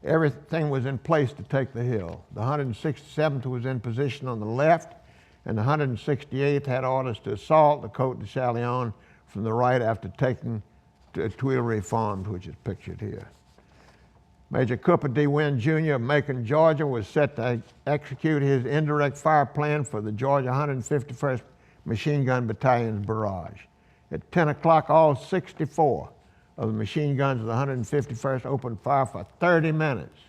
Everything was in place to take the hill. The 167th was in position on the left, and the 168th had orders to assault the Côte de Châtillon from the right after taking Tuileries Farms, which is pictured here. Major Cooper D. Wynn, Jr. of Macon, Georgia, was set to execute his indirect fire plan for the Georgia 151st Machine Gun Battalion's barrage. At 10 o'clock, all 64 of the machine guns of the 151st opened fire for 30 minutes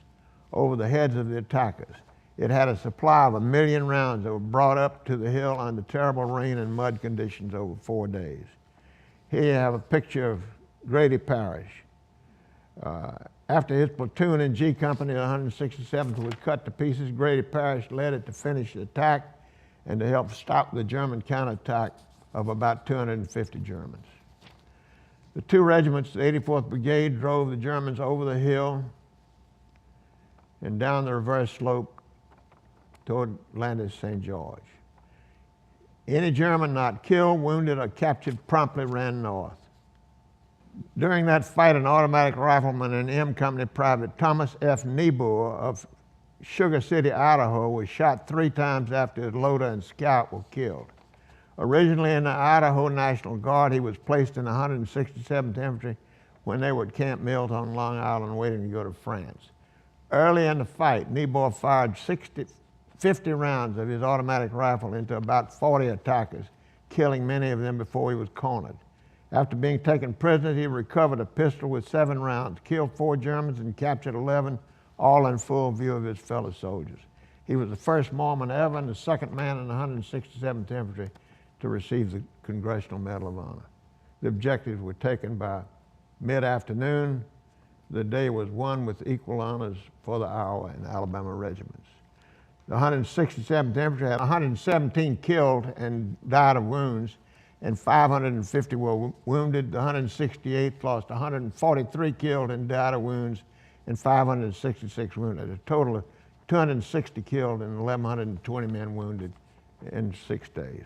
over the heads of the attackers. It had a supply of 1 million rounds that were brought up to the hill under terrible rain and mud conditions over 4 days. Here you have a picture of Grady Parrish. After his platoon in G Company, the 167th, was cut to pieces, Grady Parrish led it to finish the attack and to help stop the German counterattack of about 250 Germans. The two regiments, the 84th Brigade, drove the Germans over the hill and down the reverse slope toward Landis St. George. Any German not killed, wounded, or captured promptly ran north. During that fight, an automatic rifleman in M Company Private Thomas F. Niebuhr of Sugar City, Idaho, was shot 3 times after his loader and scout were killed. Originally in the Idaho National Guard, he was placed in the 167th Infantry when they were at Camp Mills on Long Island waiting to go to France. Early in the fight, Niebuhr fired 50 rounds of his automatic rifle into about 40 attackers, killing many of them before he was cornered. After being taken prisoner, he recovered a pistol with 7 rounds, killed 4 Germans and captured 11, all in full view of his fellow soldiers. He was the first Mormon ever and the second man in the 167th Infantry to receive the Congressional Medal of Honor. The objectives were taken by mid-afternoon. The day was won with equal honors for the Iowa and Alabama regiments. The 167th Infantry had 117 killed and died of wounds, and 550 were wounded. The 168th lost 143 killed and died of wounds, and 566 wounded. A total of 260 killed and 1,120 men wounded in 6 days.